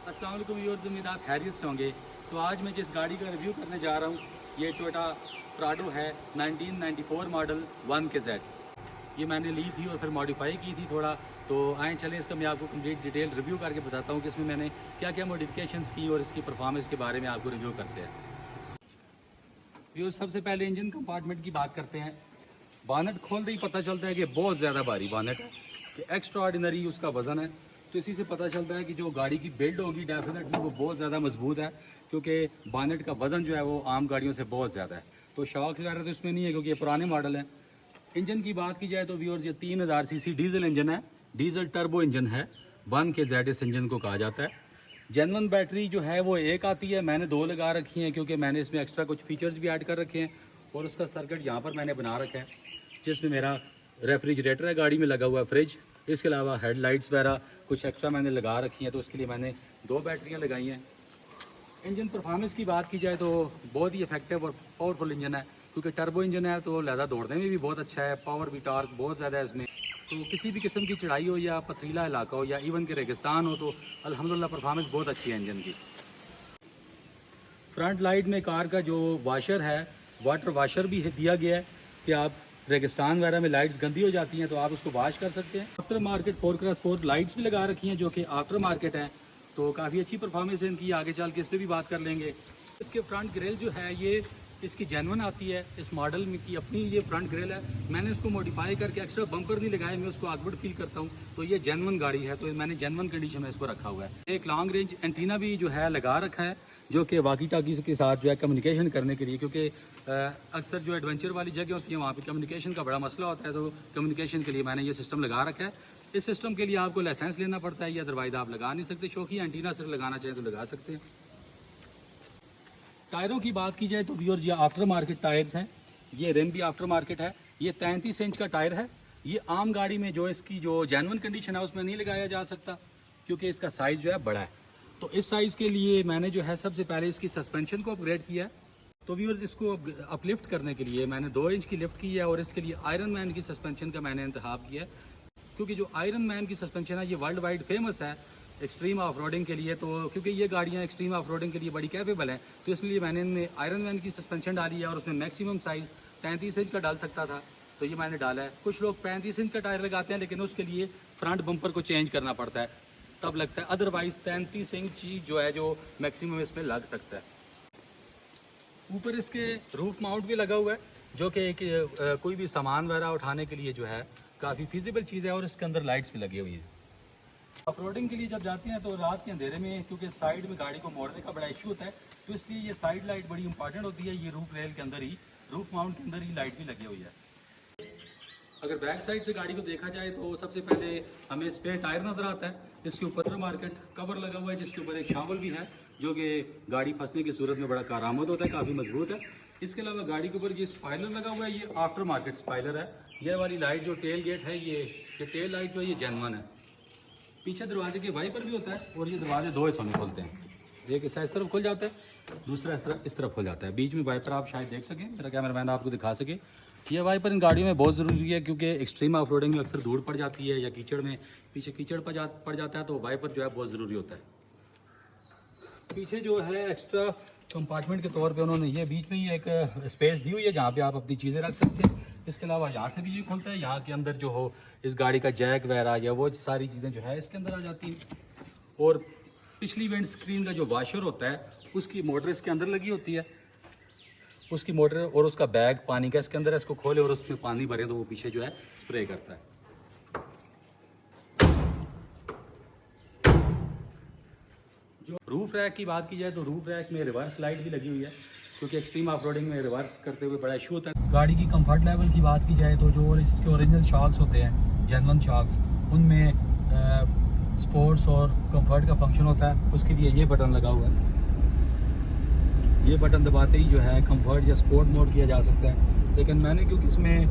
अस्सलाम वालेकुम व्यूअर्स, उम्मीद आप खैरियत से होंगे। तो आज मैं जिस गाड़ी का रिव्यू करने जा रहा हूँ ये टोयोटा प्राडो है 1994 मॉडल 1KZ। ये मैंने ली थी और फिर मॉडिफाई की थी थोड़ा। तो आए चलें इसका मैं आपको कंप्लीट डिटेल रिव्यू करके बताता हूँ कि इसमें मैंने क्या क्या मॉडिफिकेशंस की और इसकी परफॉर्मेंस के बारे में आपको रिव्यू करते हैं। व्यूअर्स, सबसे पहले इंजन कंपार्टमेंट की बात करते हैं। बानेट खोलते ही पता चलता है कि बहुत ज़्यादा भारी बानेट है, कि एक्स्ट्रा ऑर्डिनरी उसका वज़न है। तो इसी से पता चलता है कि जो गाड़ी की बिल्ड होगी डेफिनेटली वो बहुत ज़्यादा मजबूत है, क्योंकि बानेट का वज़न जो है वो आम गाड़ियों से बहुत ज़्यादा है। तो शॉक वगैरह तो इसमें नहीं है क्योंकि ये पुराने मॉडल हैं। इंजन की बात की जाए तो व्यूअर्स ये 3000 सीसी डीजल इंजन है, डीजल टर्बो इंजन है। 1KZ इस इंजन को कहा जाता है। जेन्युइन बैटरी जो है वो एक आती है, मैंने 2 लगा रखी हैं क्योंकि मैंने इसमें एक्स्ट्रा कुछ फीचर्स भी ऐड कर रखे हैं। और उसका सर्किट यहाँ पर मैंने बना रखा है, जिसमें मेरा रेफ्रिजरेटर है गाड़ी में लगा हुआ है, फ्रिज। इसके अलावा हेडलाइट्स वगैरह कुछ एक्स्ट्रा मैंने लगा रखी हैं, तो उसके लिए मैंने 2 बैटरियाँ लगाई हैं। इंजन परफॉर्मेंस की बात की जाए तो बहुत ही इफेक्टिव और पावरफुल इंजन है, क्योंकि टर्बो इंजन है तो लिहाजा दौड़ने में भी बहुत अच्छा है। पावर भी, टॉर्क बहुत ज़्यादा है इसमें। तो किसी भी किस्म की चढ़ाई हो या पथरीला इलाका हो या इवन के रेगिस्तान हो तो अल्हम्दुलिल्लाह परफॉर्मेंस बहुत अच्छी है इंजन की। फ्रंट लाइट में कार का जो वाशर है, वाटर वाशर भी दिया गया है कि आप रेगिस्तान वगैरह में लाइट्स गंदी हो जाती हैं तो आप उसको वॉश कर सकते हैं। आफ्टर मार्केट 4x4 लाइट्स भी लगा रखी हैं जो कि आफ्टर मार्केट है, तो काफ़ी अच्छी परफॉर्मेंस है इनकी। आगे चल के इस पर भी बात कर लेंगे। इसके फ्रंट ग्रिल जो है ये इसकी जेन्युइन आती है। इस मॉडल में की अपनी ये फ्रंट ग्रिल है, मैंने इसको मॉडिफाई करके एक्स्ट्रा बम्पर नहीं लगाया, मैं उसको ऑकवर्ड फील करता हूँ। तो ये जेन्युइन गाड़ी है, तो मैंने जेन्युइन कंडीशन में इसको रखा हुआ है। एक लॉन्ग रेंज एंटीना भी जो है लगा रखा है, जो कि वाकी टाकीज़ के साथ जो है कम्युनिकेशन करने के लिए, क्योंकि अक्सर जो एडवेंचर वाली जगह होती है वहाँ पे कम्युनिकेशन का बड़ा मसला होता है। तो कम्युनिकेशन के लिए मैंने ये सिस्टम लगा रखा है। इस सिस्टम के लिए आपको लाइसेंस लेना पड़ता है, या अदरवाइज आप लगा नहीं सकते। शौकी एंटीना सिर्फ लगाना चाहें तो लगा सकते हैं। टायरों की बात की जाए तो व्यूअर्स ये आफ्टर मार्केट टायर्स हैं। ये रिम भी आफ्टर मार्केट है। ये 33 इंच का टायर है। ये आम गाड़ी में जो इसकी जो जेन्युइन कंडीशन है उसमें नहीं लगाया जा सकता, क्योंकि इसका साइज़ जो है बड़ा है। तो इस साइज़ के लिए मैंने जो है सबसे पहले इसकी सस्पेंशन को अपग्रेड किया है। तो व्यूअर्स इसको अपलिफ्ट करने के लिए मैंने 2 इंच की लिफ्ट की है, और इसके लिए आयरन मैन की सस्पेंशन का मैंने इंतखाब किया है, क्योंकि जो आयरन मैन की सस्पेंशन है ये वर्ल्ड वाइड फेमस है एक्सट्रीम ऑफ रोडिंग के लिए। तो क्योंकि ये गाड़ियाँ एक्सट्रीम ऑफ रोडिंग के लिए बड़ी कैपेबल हैं, तो इसलिए मैंने इनमें आयरन मैन की सस्पेंशन डाली है। और उसमें मैक्सिमम साइज़ 33 इंच का डाल सकता था, तो ये मैंने डाला है। कुछ लोग 35 इंच का टायर लगाते हैं, लेकिन उसके लिए फ्रंट बम्पर को चेंज करना पड़ता है, तब लगता है। अदरवाइज 33 इंच जो है जो मैक्सिमम इसमें लग सकता है। ऊपर इसके रूफ माउंट भी लगा हुआ है, जो कि कोई भी सामान वगैरह उठाने के लिए जो है काफ़ी फिजिबल चीज़ है। और इसके अंदर लाइट्स भी लगी हुई है। ऑफ रोडिंग के लिए जब जाते हैं तो रात के अंधेरे में, क्योंकि साइड में गाड़ी को मोड़ने का बड़ा इशू होता है, तो इसलिए ये साइड लाइट बड़ी इंपॉर्टेंट होती है। ये रूफ रेल के अंदर ही, रूफ माउंट के अंदर ही लाइट भी लगी हुई है। अगर बैक साइड से गाड़ी को देखा जाए तो सबसे पहले हमें स्पेयर टायर नज़र आता है। इसके ऊपर मार्केट कवर लगा हुआ है, जिसके ऊपर एक शावल भी है, जो कि गाड़ी फंसने की सूरत में बड़ा कारआमद होता है, काफ़ी मजबूत है। इसके अलावा गाड़ी के ऊपर ये स्पाइलर लगा हुआ है, ये आफ्टर मार्केट स्पाइलर है। ये वाली लाइट जो टेल गेट है, ये टेल लाइट जो है ये जेन्युइन है। पीछे दरवाजे के वाइपर भी होता है, और ये दरवाजे 2 हिस्सों में खुलते हैं। एक इस तरफ खुल जाता है, दूसरा इस तरफ खुल जाता है। बीच में वाइपर आप शायद देख सकें, मेरा कैमरामैन आपको दिखा सके। ये वाइपर इन गाड़ियों में बहुत ज़रूरी है, क्योंकि एक्सट्रीम ऑफ रोडिंग में अक्सर धूड़ पड़ जाती है या कीचड़ में पीछे कीचड़ पड़ जाता है, तो वाइपर जो है बहुत ज़रूरी होता है। पीछे जो है एक्स्ट्रा कंपार्टमेंट के तौर पे उन्होंने ये बीच में ही एक स्पेस दी हुई है, जहाँ पे आप अपनी चीज़ें रख सकते हैं। इसके अलावा यहाँ से भी ये खुलता है, यहाँ के अंदर जो हो इस गाड़ी का जैक वगैरह या वो सारी चीज़ें जो है इसके अंदर आ जाती हैं। और पिछली विंड स्क्रीन का जो वाशर होता है उसकी मोटर इसके अंदर लगी होती है, उसकी मोटर और उसका बैग पानी का इसके अंदर है। इसको खोले और उसमें पानी भरे तो वो पीछे जो है स्प्रे करता है। जो रूफ रैक की बात की जाए तो रूफ रैक में रिवर्स लाइट भी लगी हुई है, क्योंकि एक्सट्रीम ऑफ रोडिंग में रिवर्स करते हुए बड़ा इशू होता है। गाड़ी की कंफर्ट लेवल की बात की जाए तो जो इसके ओरिजिनल शॉक्स होते हैं, जेन्युइन शॉक्स, उनमें स्पोर्ट्स और कंफर्ट का फंक्शन होता है। उसके लिए ये बटन लगा हुआ है, ये बटन दबाते ही जो है कंफर्ट या स्पोर्ट मोड किया जा सकता है। लेकिन मैंने क्योंकि इसमें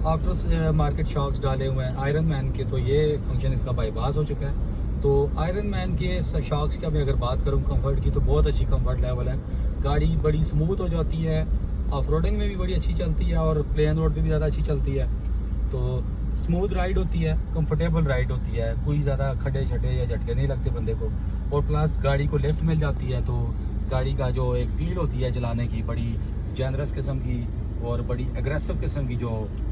आफ्टर मार्केट शॉक्स डाले हुए हैं आयरन मैन के, तो ये फंक्शन इसका बाईपास हो चुका है। तो आयरन मैन के शॉक्स की मैं अगर बात करूं कंफर्ट की, तो बहुत अच्छी कंफर्ट लेवल है। गाड़ी बड़ी स्मूथ हो जाती है, ऑफ रोडिंग में भी बड़ी अच्छी चलती है, और प्लेन रोड पे भी ज़्यादा अच्छी चलती है। तो स्मूथ राइड होती है, कंफर्टेबल राइड होती है, कोई ज़्यादा खड्डे छड्डे या झटके नहीं लगते बंदे को। और प्लस गाड़ी को लिफ्ट मिल जाती है, तो गाड़ी का जो एक फील होती है चलाने की, बड़ी जेनरस किस्म की और बड़ी एग्रेसिव किस्म की जो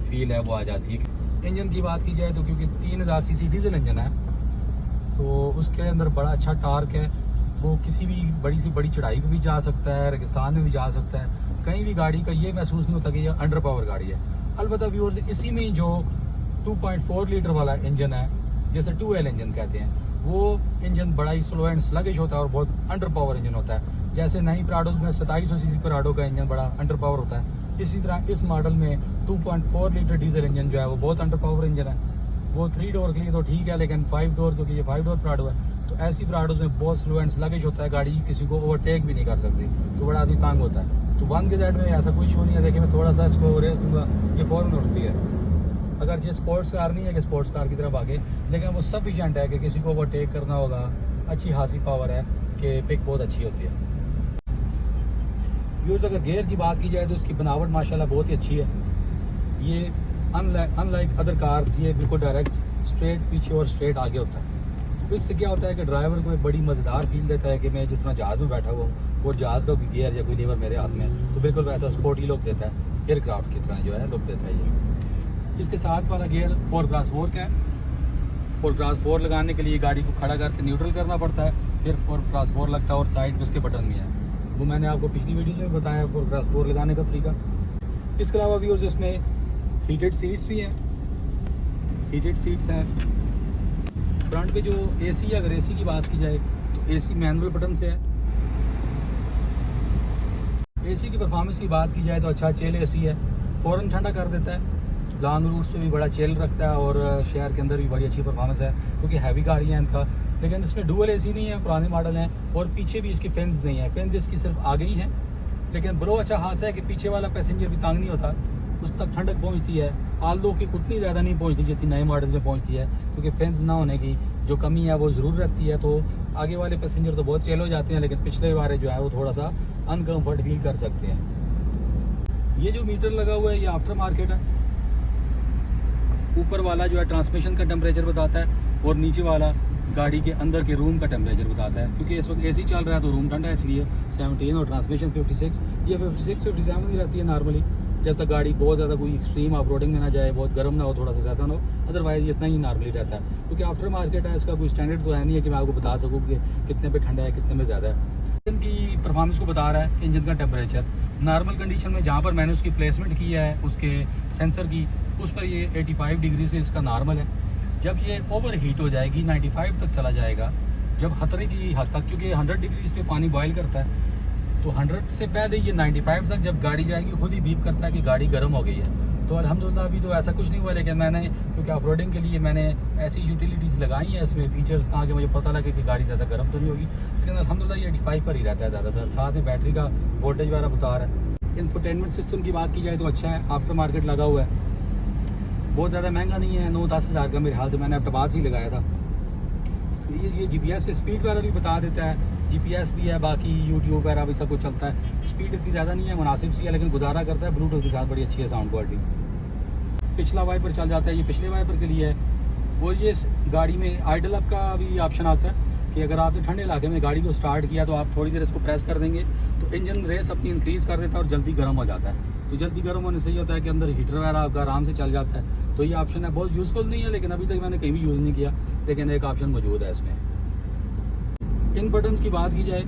फील है वो आ जाती है। इंजन की बात की जाए तो क्योंकि 3000 सीसी डीजल इंजन है, तो उसके अंदर बड़ा अच्छा टार्क है। वो किसी भी बड़ी से बड़ी चढ़ाई पे भी जा सकता है, रेगिस्तान में भी जा सकता है, कहीं भी गाड़ी का ये महसूस नहीं होता कि ये अंडर पावर गाड़ी है। अलबत्ता व्यूअर्स, इसी में जो 2.4 लीटर वाला इंजन है, जैसे 2L इंजन कहते हैं, वो इंजन बड़ा ही स्लो एंड स्लगिश होता है और बहुत अंडर पावर इंजन होता है। जैसे नई प्राडो में 2700 सीसी प्राडो का इंजन बड़ा अंडर पावर होता है, इसी तरह इस मॉडल में 2.4 लीटर डीजल इंजन जो है वो बहुत अंडर पावर इंजन है। वो 3 डोर के लिए तो ठीक है, लेकिन 5 डोर, क्योंकि ये 5 डोर प्राडो है, तो ऐसी प्राडोज में बहुत स्लो एंड स्लगिश होता है, गाड़ी किसी को ओवरटेक भी नहीं कर सकती, तो बड़ा आदमी तंग होता है। तो 1 के जेड में ऐसा कोई इशू नहीं है। देखिए मैं थोड़ा सा इसको रेस दूंगा, ये फ़ौरन उठती है। अगर ये स्पोर्ट्स कार नहीं है कि स्पोर्ट्स कार की तरफ आगे, लेकिन वो सफिशिएंट है कि किसी को ओवरटेक करना होगा। अच्छी खासी पावर है कि पिक बहुत अच्छी होती है। व्यूअर्स, अगर गियर की बात की जाए तो इसकी बनावट माशाल्लाह बहुत ही अच्छी है। ये अनलाइक अदर कार्स, ये बिल्कुल डायरेक्ट स्ट्रेट पीछे और स्ट्रेट आगे होता है। तो इससे क्या होता है कि ड्राइवर को एक बड़ी मज़ेदार फील देता है कि मैं जिस तरह जहाज़ में बैठा हुआ हूँ और जहाज़ का कोई गियर या कोई लीवर मेरे हाथ में, तो बिल्कुल वैसा स्पोर्टी लुक देता है, एयरक्राफ्ट की तरह जो है लुक देता है ये। इसके साथ वाला गियर 4x4 का है। 4x4 लगाने के लिए गाड़ी को खड़ा करके न्यूट्रल करना पड़ता है, फिर 4x4 लगता है और साइड में उसके बटन भी है। वो मैंने आपको पिछली वीडियो में बताया 4x4 लगाने का तरीका। इसके अलावा व्यूअर्स, इसमें हीटेड सीट्स भी हैं, हीटेड सीट्स हैं। फ्रंट पे जो एसी है, अगर एसी की बात की जाए तो एसी मैनुअल बटन से है। एसी की परफॉर्मेंस की बात की जाए तो अच्छा चिल एसी है, फ़ौरन ठंडा कर देता है। लॉन्ग रूट्स पे भी बड़ा चिल रखता है और शहर के अंदर भी बड़ी अच्छी परफॉर्मेंस है, क्योंकि हैवी गाड़ी है इनका। लेकिन इसमें डुअल एसी नहीं है, पुराने मॉडल हैं, और पीछे भी इसकी फेंस नहीं है। फेंस इसकी सिर्फ आगे ही है, लेकिन बड़ो अच्छा खास है कि पीछे वाला पैसेंजर भी तंग नहीं होता, उस तक ठंडक पहुंचती है। आल्दो की उतनी ज़्यादा नहीं पहुंचती जितनी नए मॉडल्स में पहुंचती है, क्योंकि फेंस ना होने की जो कमी है वो ज़रूर रहती है। तो आगे वाले पैसेंजर तो बहुत चिल हो जाते हैं, लेकिन पिछले वाले जो है वो थोड़ा सा अनकम्फर्ट फील कर सकते हैं। ये जो मीटर लगा हुआ है ये आफ्टर मार्केट है। ऊपर वाला जो है ट्रांसमिशन का टेम्परेचर बताता है और नीचे वाला गाड़ी के अंदर के रूम का टेम्परेचर बताता है। क्योंकि इस वक्त एसी चल रहा है तो रूम ठंडा है, इसलिए 17 और ट्रांसमिशन 56। ये 56-57 ही रहती है नॉर्मली, जब तक गाड़ी बहुत ज़्यादा कोई एक्सट्रीम ऑफ रोडिंग में ना जाए, बहुत गर्म ना हो, थोड़ा सा ज़्यादा ना हो, अदरवाइज ये इतना ही नॉर्मली रहता है। क्योंकि आफ्टर मार्केट है, इसका कोई स्टैंडर्ड तो है नहीं है कि मैं आपको बता सकूँ कि कितने पे ठंडा है कितने में ज़्यादा है। इंजन की परफॉर्मेंस को बता रहा है कि इंजन का टेम्परेचर नॉर्मल कंडीशन में जहाँ पर मैंने उसकी प्लेसमेंट की है उसके सेंसर की, उस पर ये 85 डिग्री से इसका नॉर्मल है। जब ये ओवर हीट हो जाएगी 95 तक चला जाएगा, जब खतरे की हद तक, क्योंकि 100 डिग्री पे पानी बॉयल करता है, तो 100 से पहले ये 95 तक जब गाड़ी जाएगी खुद ही बीप करता है कि गाड़ी गर्म हो गई है। तो अल्हम्दुलिल्लाह अभी तो ऐसा कुछ नहीं हुआ, लेकिन मैंने क्योंकि ऑफ रोडिंग के लिए मैंने ऐसी यूटिलिटीज़ लगाई हैं इसमें फीचर्स, ताकि मुझे पता लगे कि गाड़ी ज़्यादा गर्म तो नहीं होगी। लेकिन अल्हम्दुलिल्लाह ये 85 पर ही रहता है ज़्यादातर। साथ में बैटरी का वोल्टेज वगैरह बता रहा है। इंफोटेनमेंट सिस्टम की बात की जाए तो अच्छा है, आफ्टर मार्केट लगा हुआ है, बहुत ज़्यादा महंगा नहीं है, 9-10 हज़ार का मेरे ख्याल से मैंने अब्टाबाद से ही लगाया था। ये GPS से स्पीड वगैरह भी बता देता है, GPS भी है, बाकी यूट्यूब वगैरह भी सब कुछ चलता है। स्पीड इतनी ज़्यादा नहीं है, मुनासिब सी है, लेकिन गुजारा करता है। ब्लूटूथ के साथ बड़ी अच्छी है साउंड क्वालिटी। पिछला वाइपर चल जाता है, ये पिछले वाइपर के लिए है। और ये गाड़ी में आइडल अप का भी ऑप्शन आता है कि अगर आपने ठंडे इलाके में गाड़ी को स्टार्ट किया तो आप थोड़ी देर इसको प्रेस कर देंगे तो इंजन रेस अपनी इंक्रीज़ कर देता है और जल्दी गर्म हो जाता है। तो जल्दी गर्म होने से ये होता है कि अंदर हीटर वगैरह आपका आराम से चल जाता है। तो ये ऑप्शन है, बहुत यूज़फुल नहीं है, लेकिन अभी तक मैंने कहीं भी यूज़ नहीं किया, लेकिन एक ऑप्शन मौजूद है इसमें। इन बटन्स की बात की जाए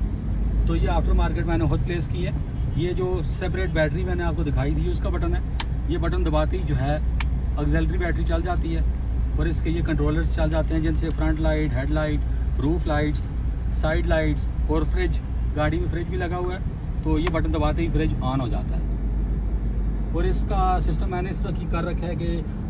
तो ये आफ्टर मार्केट मैंने खुद प्लेस की है। ये जो सेपरेट बैटरी मैंने आपको दिखाई थी उसका बटन है, ये बटन दबाते ही जो है ऑक्सिलरी बैटरी चल जाती है और इसके ये कंट्रोलर्स चल जाते हैं, जिनसे front light, head light, roof lights, side lights और फ्रिज, गाड़ी में फ्रिज भी लगा हुआ है, तो ये बटन दबाते ही फ्रिज ऑन हो जाता है। और इसका सिस्टम मैंने इस तरह की कर रखा है कि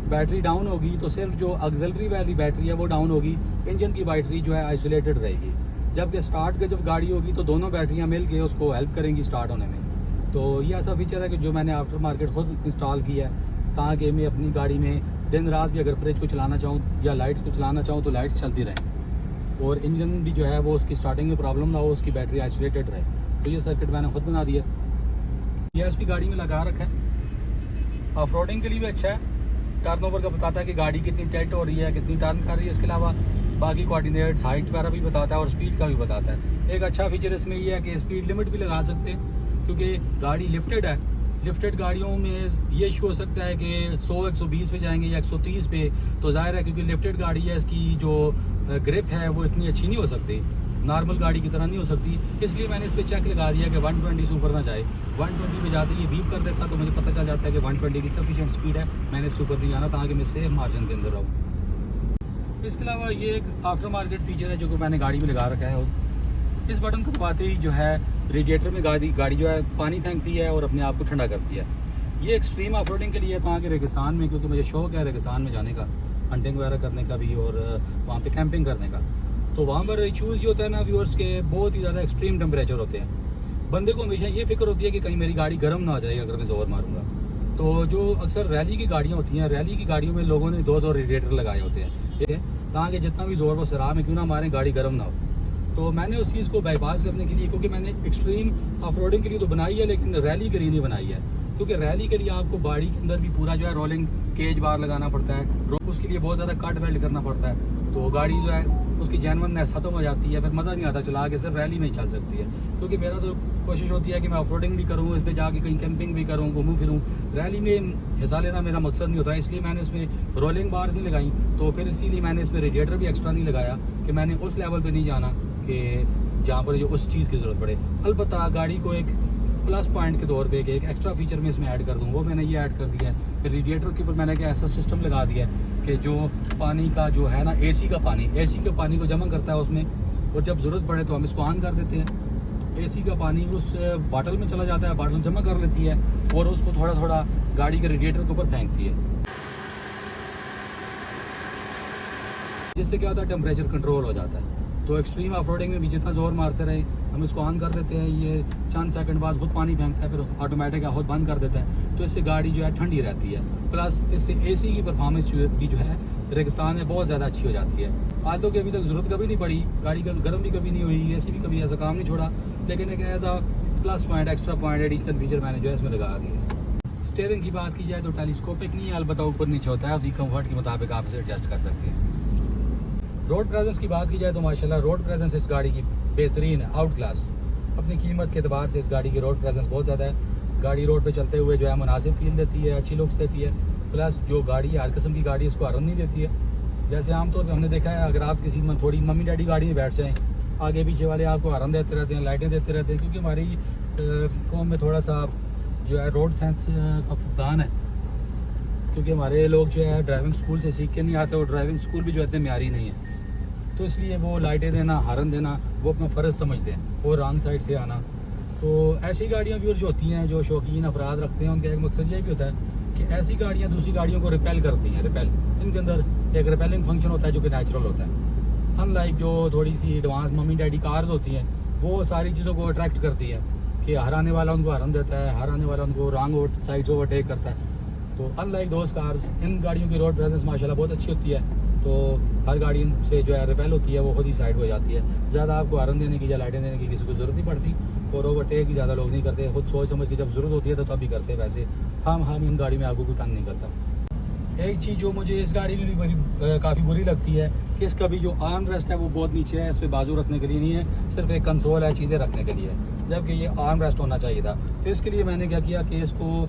बैटरी डाउन होगी तो सिर्फ जो ऑक्सिलरी वाली बैटरी है वो डाउन होगी, इंजन की बैटरी जो है आइसोलेटेड रहेगी। जबकि स्टार्ट के जब गाड़ी होगी तो दोनों बैटरियाँ मिल के उसको हेल्प करेंगी स्टार्ट होने में। तो ये ऐसा फीचर है कि जो मैंने आफ्टर मार्केट खुद इंस्टॉल किया है, ताकि मैं अपनी गाड़ी में दिन रात भी अगर फ्रिज को चलाना चाहूँ या लाइट्स को चलाना चाहूँ तो लाइट्स चलती रहें और इंजन भी जो है वो उसकी स्टार्टिंग में प्रॉब्लम ना हो, उसकी बैटरी आइसोलेटेड रहे। तो ये सर्किट मैंने खुद बना दिया। ESP गाड़ी में लगा रखा है, ऑफ रोडिंग के लिए भी अच्छा है। टर्न ओवर का बताता है कि गाड़ी कितनी टिल्ट हो रही है, कितनी टर्न कर रही है। इसके अलावा बाकी कोऑर्डिनेट्स हाइट वगैरह भी बताता है और स्पीड का भी बताता है। एक अच्छा फीचर इसमें ये है कि स्पीड लिमिट भी लगा सकते हैं, क्योंकि गाड़ी लिफ्टेड है। लिफ्टेड गाड़ियों में ये इशू हो सकता है कि 100-120 पे जाएंगे या 130 पे, तो जाहिर है क्योंकि लिफ्टेड गाड़ी है, इसकी जो ग्रिप है वो इतनी अच्छी नहीं हो सकती, नॉर्मल गाड़ी की तरह नहीं हो सकती। इसलिए मैंने इस पर चेक लगा दिया कि 120 से ऊपर ना जाए। 120 पे जाते ही बीप कर देता तो मुझे पता चल जाता है कि 120 की सफिशिएंट स्पीड है, मैंने इससे ऊपर नहीं जाना ताकि मैं सेफ मार्जिन के अंदर रहूँ। इसके अलावा ये एक आफ्टर मार्केट फीचर है जो कि मैंने गाड़ी में लगा रखा है। और इस बटन को दबाते ही जो है रेडिएटर में गाड़ी जो है पानी फेंकती है और अपने आप को ठंडा करती है। ये एक्सट्रीम ऑफ रोडिंग के लिए है कहाँ के रेगिस्तान में, क्योंकि मुझे शौक है रेगिस्तान में जाने का, हंटिंग वगैरह करने का भी और वहाँ पे कैंपिंग करने का। तो वहाँ पर इशूज़ ये होता है ना व्यूअर्स के, बहुत ही ज़्यादा एक्सट्रीम टेम्परेचर होते हैं। बंदे को हमेशा ये फिक्र होती है कि कहीं मेरी गाड़ी गर्म ना हो जाएगी अगर मैं ज़ोर मारूंगा। तो जो अक्सर रैली की गाड़ियाँ होती हैं, रैली की गाड़ियों में लोगों ने 2-2 रेडिएटर लगाए होते हैं ताकि जितना भी ज़ोर वो सराह में क्यों ना मारें, गाड़ी गर्म ना हो। तो मैंने उस चीज़ को बाईपास करने के लिए, क्योंकि मैंने एक्सट्रीम ऑफ रोडिंग के लिए तो बनाई है लेकिन रैली के लिए नहीं बनाई है, क्योंकि रैली के लिए आपको गाड़ी के अंदर भी पूरा जो है रोलिंग केज बार लगाना पड़ता है, उसके लिए बहुत ज़्यादा कट वेल्ड करना पड़ता है। तो गाड़ी जो है उसकी जेन्युइननेस खत्म हो जाती है, फिर मज़ा नहीं आता चला के, सिर्फ रैली में ही चल सकती है। क्योंकि मेरा तो कोशिश होती है कि मैं ऑफ रोडिंग भी करूँ, इस पर जाके कहीं कैंपिंग भी करूँ, घूमूँ फिरूँ। रैली में हिस्सा लेना मेरा मकसद नहीं होता, इसलिए मैंने इसमें रोलिंग बार्स नहीं लगाई। तो फिर इसीलिए मैंने इसमें रेडिएटर भी एक्स्ट्रा नहीं लगाया कि मैंने उस लेवल पर नहीं जाना कि जहाँ पर जो उस चीज़ की ज़रूरत पड़े। अलबत्ता गाड़ी को एक प्लस पॉइंट के तौर पे एक एक्स्ट्रा फीचर में इसमें ऐड कर दूँ, वो मैंने ये ऐड कर दिया है कि रेडिएटर के ऊपर मैंने क्या ऐसा सिस्टम लगा दिया है कि जो पानी का जो है ना एसी का पानी को जमा करता है उसमें, और जब ज़रूरत पड़े तो हम इसको ऑन कर देते हैं। एसी का पानी उस बॉटल में चला जाता है, बॉटल जमा कर लेती है और उसको थोड़ा थोड़ा गाड़ी के रेडिएटर के ऊपर फेंकती है, जिससे क्या होता है टेम्परेचर कंट्रोल हो जाता है। तो एक्सट्रीम ऑफ रोडिंग में भी जितना जोर मारते रहे, हम इसको ऑन कर देते हैं, ये चंद सेकंड बाद खुद पानी फेंकता है, फिर ऑटोमेटिक खुद बंद कर देता है। तो इससे गाड़ी जो है ठंडी रहती है, प्लस इससे एसी की परफॉर्मेंस भी जो है रेगिस्तान में बहुत ज़्यादा अच्छी हो जाती है। आज तो अभी तक ज़रूरत कभी नहीं पड़ी, गाड़ी गर्म भी कभी नहीं हुई, एसी भी कभी ऐसा काम नहीं छोड़ा, लेकिन एक as a plus point, extra point, additional feature मैंने जो है इसमें लगा दिया। स्टीयरिंग की बात की जाए तो टेलीस्कोपिक नहीं है, अलबत्ता ऊपर नीचे होता है, अपनी कंफर्ट के मुताबिक आप इसे एडजस्ट कर सकते हैं। रोड प्रेजेंस की बात की जाए तो माशाल्लाह रोड प्रेजेंस इस गाड़ी की बेहतरीन है, आउट क्लास। अपनी कीमत के अतबार से इस गाड़ी की रोड प्रेजेंस बहुत ज़्यादा है। गाड़ी रोड पे चलते हुए जो है मुनासिब फील देती है, अच्छी लुक्स देती है, प्लस जो गाड़ी हर किस्म की गाड़ी इसको हरन नहीं देती है। जैसे आमतौर पर हमने देखा है, अगर आप किसी में थोड़ी मम्मी डैडी गाड़ी में बैठ जाएँ, आगे पीछे वाले आपको हरन देते रहते हैं, लाइटें देते रहते हैं, क्योंकि हमारी कौम में थोड़ा सा जो है रोड सेंस का फुकदान है, क्योंकि हमारे लोग जो है ड्राइविंग स्कूल से सीख के नहीं आते और ड्राइविंग स्कूल भी जो इतने म्यारी नहीं है, तो इसलिए वो लाइटें देना, हॉर्न देना वो अपना फ़र्ज़ समझते हैं और रॉन्ग साइड से आना। तो ऐसी गाड़ियाँ भी जो होती हैं, जो शौकीन अफराद रखते हैं, उनका एक मकसद ये भी होता है कि ऐसी गाड़ियाँ दूसरी गाड़ियों को रिपेल करती हैं। रिपेल, इनके अंदर एक रिपेलिंग फंक्शन होता है जो कि नेचुरल होता है। अनलाइक जो थोड़ी सी एडवांस मम्मी डैडी कार्स होती हैं, वो सारी चीज़ों को अट्रैक्ट करती है कि हर आने वाला उनको हॉर्न देता है, हर आने वाला उनको रॉन्ग साइड से ओवरटेक करता है। तो अनलाइक दोस्त कार्स, इन गाड़ियों की रोड प्रेजेंस माशाल्लाह बहुत अच्छी होती है। तो हर गाड़ी से जो है रिपेल होती है, वो खुद ही साइड हो जाती है। ज़्यादा आपको हॉर्न देने की या लाइटें देने की किसी को ज़रूरत नहीं पड़ती, और ओवरटेक भी ज़्यादा लोग नहीं करते, खुद सोच समझ के जब ज़रूरत होती है तो तभी करते हैं। वैसे हम इन गाड़ी में आपको कोई तंग नहीं करता। एक चीज़ जो मुझे इस गाड़ी में भी काफ़ी बुरी लगती है कि इसका भी जो आर्म रेस्ट है वो बहुत नीचे है, इस पर बाजू रखने के लिए नहीं है, सिर्फ एक कंसोल है चीज़ें रखने के लिए, जबकि ये आर्म रेस्ट होना चाहिए था। तो इसके लिए मैंने क्या किया कि इसको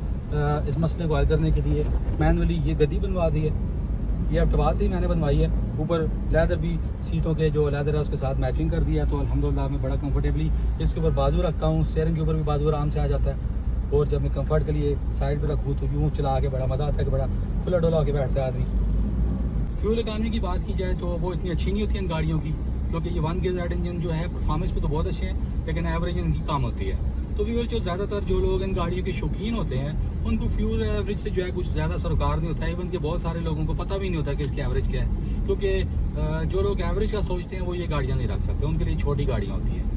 इस मसले को हल करने के लिए मैनुअली ये गद्दी बनवा दी है। ये अफ्ताबाद से ही मैंने बनवाई है। ऊपर लेदर भी सीटों के जो लेदर है उसके साथ मैचिंग कर दिया है, तो अल्हम्दुलिल्लाह मैं बड़ा कंफर्टेबली इसके ऊपर बाजू रखता हूँ। स्टीयरिंग के ऊपर भी बाजू आराम से आ जाता है, और जब मैं कंफर्ट के लिए साइड पे रखूँ तो यूँ चला के बड़ा मज़ा आता है कि बड़ा खुला डोला होकर बैठता है आदमी। फ्यूल इकॉनमी की बात की जाए तो वो इतनी अच्छी नहीं होती इन गाड़ियों की, क्योंकि ये 1 GZ इंजन जो है परफॉर्मेंस पे तो बहुत अच्छे हैं, लेकिन एवरेज इनकी कम होती है। तो फ्यूल जो ज़्यादातर जो लोग इन गाड़ियों के शौकीन होते हैं, उनको फ्यूल एवरेज से जो है कुछ ज़्यादा सरोकार नहीं होता है। इवन के बहुत सारे लोगों को पता भी नहीं होता कि इसकी एवरेज क्या है, क्योंकि जो लोग एवरेज का सोचते हैं वो ये गाड़ियाँ नहीं रख सकते, उनके लिए छोटी गाड़ियाँ होती हैं।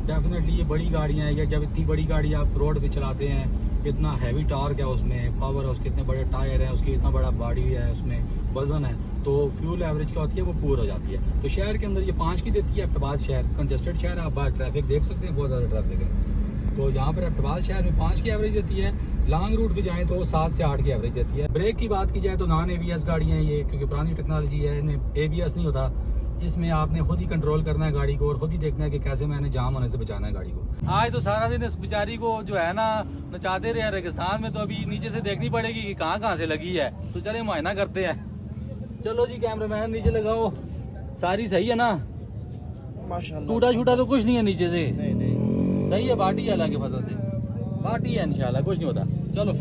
डेफिनेटली ये बड़ी गाड़ियाँ हैं, या जब इतनी बड़ी गाड़ी आप रोड पे चलाते हैं, इतना हैवी टार्क है उसमें, पावर है उसके, इतने बड़े टायर हैं उसकी, इतना बड़ा बॉडी है उसमें, वजन है, तो फ्यूल एवरेज क्या होती है वो पूर हो जाती है। तो शहर के अंदर ये 5 की देती है। अफ्ताबाद शहर कंजस्टेड शहर है, आप बाहर ट्रैफिक देख सकते हैं, बहुत ज़्यादा ट्रैफिक है। तो यहाँ पर अफ्ताबाद शहर में 5 की एवरेज देती है। लॉन्ग रूट पे जाएँ तो 7 से 8 की एवरेज देती है। ब्रेक की बात की जाए तो नॉन ABS गाड़ियाँ हैं ये, क्योंकि पुरानी टेक्नोलॉजी है, इनमें ABS नहीं होता। इसमें आपने खुद ही कंट्रोल करना है गाड़ी को और खुद ही देखना है कि कैसे मैंने जाम होने से बचाना है गाड़ी को। आज तो सारा दिन इस बेचारी को जो है ना नचाते रहे रेगिस्तान में, तो अभी नीचे से देखनी पड़ेगी कि कहाँ कहाँ से लगी है। तो चले मुआयना करते हैं। चलो जी कैमरामैन नीचे लगाओ, सारी सही है ना? माशाल्लाह टूटा छूटा तो कुछ नहीं है नीचे से? नहीं नहीं सही है, बाटी है अल्लाह के फजल से, बाटी है इंशाल्लाह, कुछ नहीं होता। चलो